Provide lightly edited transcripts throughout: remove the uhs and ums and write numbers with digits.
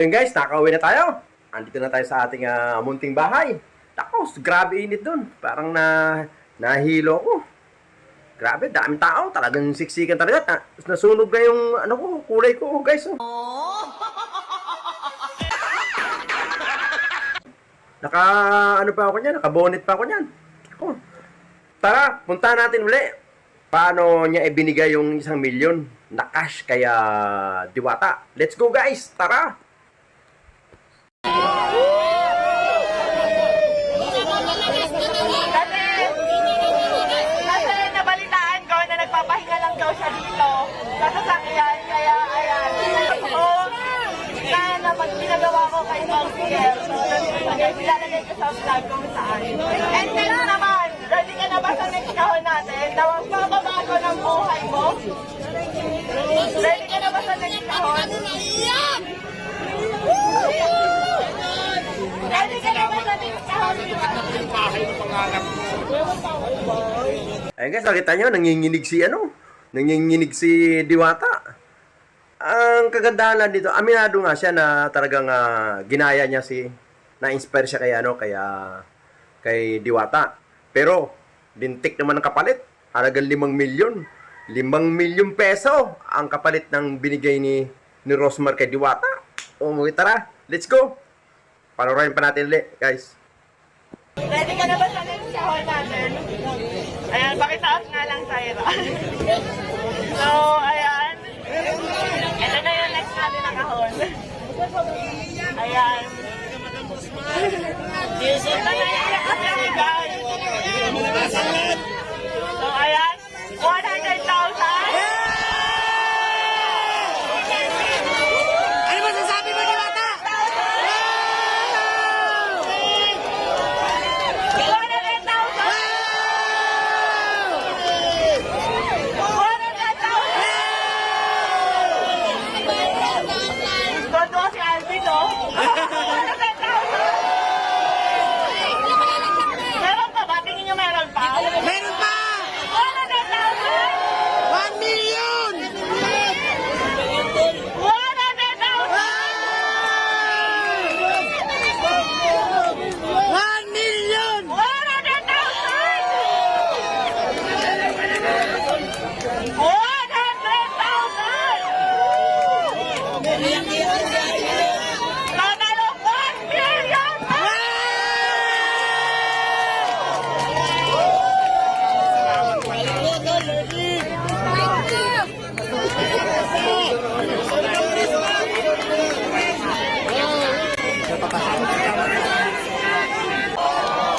Yun guys, nakauwi na tayo. Andito na tayo sa ating munting bahay. Tapos, grabe init dun. Parang nahilo ko. Grabe, daming tao. Talagang siksikan talaga. Nasunog na yung kulay ko, guys. Oh. Pa ako niyan, naka-bonnet pa ako niyan. Oh. Tara, punta natin uli. Paano niya ibinigay yung 1 milyon na cash kaya Diwata? Let's go guys, tara! Kasi nabalitaan ko na nagpapahinga lang daw siya dito sa sasakyan, kaya ayan. Oo, na pag pinagawa ko kay Mousier, ilalagay ko sa vlog kung saan. And then naman, ready ka na ba sa next kahon natin na magpapabago ng buhay mo? Ready ka na ba sa next kahon? Ready ka na ba sa next kahon? Ayun guys, nakita nyo, nanginginig si Diwata. Ang kagandahan lang dito, aminado nga siya na talagang ginaya niya na-inspire siya kay Diwata. Pero, lintik naman ang kapalit. Halagang 5 milyon. 5 milyon peso ang kapalit ng binigay ni Rosmar kay Diwata. O, tara, let's go. Panoorin pa natin ulit, guys. Ready ka na ba sa next kahon natin? Ayan, pakitaas nga lang tayo. So, ayan. Ito na yung next natin na kahon. Ayan. Ito na yung kasi guys. So, ayan. 100,000. Ano masasabi mo, Diwata? 100,000! Todo si Alvin, no? 100,000! Meron pa ba? Tingin nyo meron pa? Meron pa! 100,000! 1 million! 1 million! 100,000!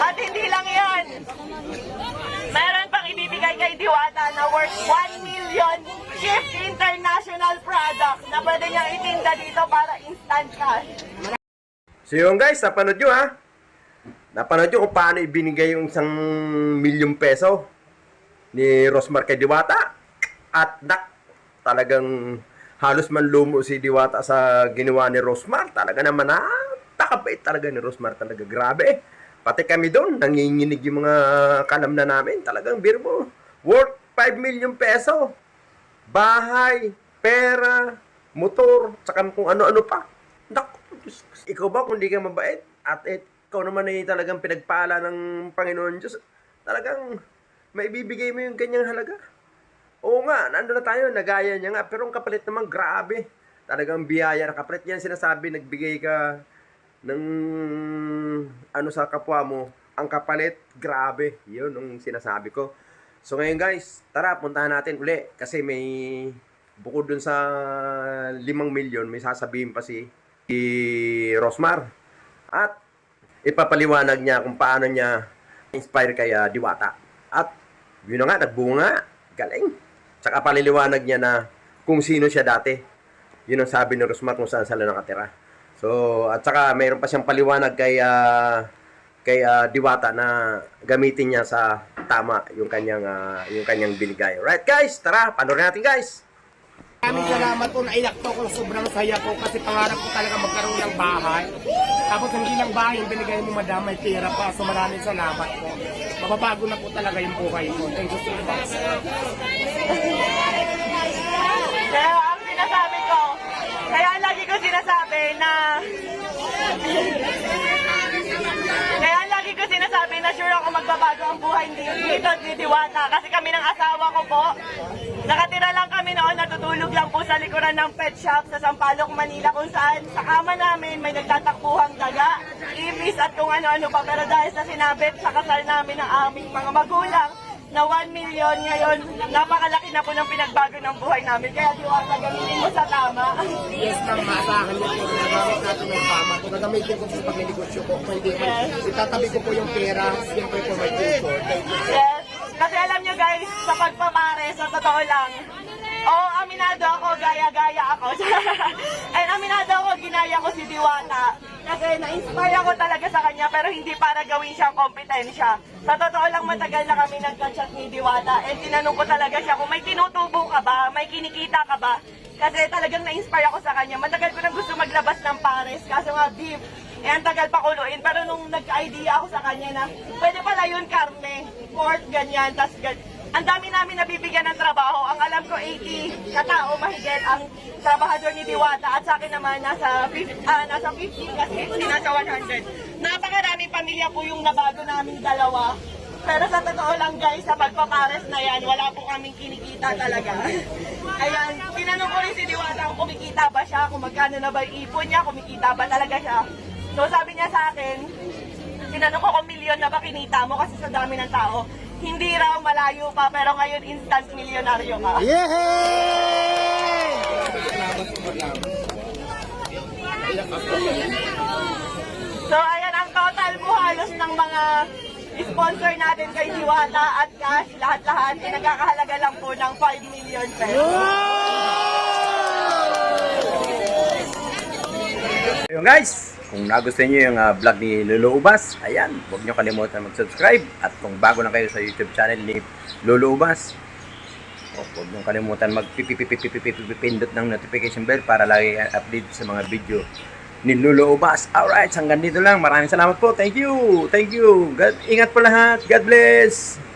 At hindi lang yan. Meron pang ibibigay kay Diwata na worth 1 million Shift International product na pwede niyang itinda dito para instant cash. So yun guys, napanood nyo ha. Napanood nyo kung paano ibinigay yung 1 milyong peso ni Rosmar kay Diwata. At talagang halos manlumo si Diwata sa ginawa ni Rosmar. Talaga naman napakabait talaga ni Rosmar. Talaga grabe. Pati kami doon, nanginginig yung mga kalamna namin. Talagang birmo. Worth 5 million peso. Bahay, pera, motor, saka kung ano-ano pa. Ikaw ba kung di ka mabait at ikaw naman ay talagang pinagpala ng Panginoon Diyos, talagang maibibigay mo yung ganyang halaga? Oo nga, nandun na tayo, nagaya niya nga, pero ang kapalit naman, grabe. Talagang biyaya na kapalit. Yan sinasabi, nagbigay ka ng sa kapwa mo, ang kapalit, grabe. Yun ang sinasabi ko. So ngayon guys, tara, puntahan natin uli. Kasi may, bukod dun sa 5 milyon, may sasabihin pa si Rosmar. At ipapaliwanag niya kung paano niya inspire kay Diwata. At yun na nga, nagbunga. Galing. Tsaka paliliwanag niya na kung sino siya dati. Yun ang sabi ni Rosmar kung saan sila nakatira. So, at saka mayroon pa siyang paliwanag kay Diwata na gamitin niya sa tama yung kanyang binigay. Alright guys, tara, panoorin natin guys. Maraming salamat po, nailakto ko, sobrang saya ko kasi pangarap ko talaga magkaroon ng bahay. Tapos hindi lang bahay yung binigay mo, madam, may pera pa. So maraming salamat po. Mababago na po talaga yung buhay ko. Thank you so much. Kaya ang sinasabi ko, kaya lagi ko sinasabi na na sure ako magbabago ang buhay dito ni Diwata. Kasi kami ng asawa ko po, nakatira lang kami noon, natutulog lang po sa likuran ng pet shop sa Sampaloc, Manila, kung saan sa kama namin may nagtatakbuhang daga, ibis at kung ano-ano pa. Pero dahil sa sinabit sa kasal namin ng aming mga magulang, na 1 million ngayon, napakalaki na po ng pinagbago ng buhay namin. Kaya Diwata, gamitin mo sa tama. Yes, tama sa akin yun. Nagamit natin ng tama. Kung nagamitin ko sa pag-negosyo ko, kung hindi ko, itatabi ko po yung pera, siyempre po may tutor. Yes. Kasi alam nyo guys, sa pagpapare, sa totoo lang, aminado ako, gaya-gaya ako. And aminado ako, ginaya ko si Diwata. Kasi na-inspire ako talaga sa kanya, pero hindi para gawin siyang kompetensya. Sa totoo lang, matagal na kami nagka-chat ni Diwata. And tinanong ko talaga siya kung may tinutubo ka ba, may kinikita ka ba. Kasi talagang na-inspire ako sa kanya. Matagal ko nang gusto maglabas ng pares, kaso nga beef. ang tagal pa kuluin. Pero nung nagka-idea ako sa kanya na pwede pala yun karne, pork, ganyan, tas ang dami namin nabibigyan ng trabaho. Ang alam ko 80 katao mahigit ang trabahador ni Diwata at sa akin naman nasa 50 kasi 50 nasa 100. Napakaraming pamilya po yung nabago naming dalawa. Pero sa totoo lang guys, sa pagpapares na yan, wala po kaming kinikita talaga. Ayan, tinanong ko rin si Diwata kung kumikita ba siya, kung magkano na ba yung ipon niya, kumikita ba talaga siya. So sabi niya sa akin, tinanong ko kung milyon na ba kinita mo kasi sa dami ng tao. Hindi raw, malayo pa, pero ngayon instant milyonaryo ka. Yehey! So ayan ang total po halos ng mga sponsor natin kay Diwata at cash, lahat-lahat, nagkakahalaga lang po ng 5 million pesos. Ayun guys, kung nagustuhan nyo yung vlog ni Lolo Ubas, ayan, huwag nyo kalimutan mag-subscribe. At kung bago na kayo sa YouTube channel ni Lolo Ubas, huwag nyo kalimutan mag-pindot ng notification bell para lagi update sa mga video ni Lolo Ubas. Alright, hanggang dito lang. Maraming salamat po. Thank you. Thank you. God, ingat po lahat. God bless.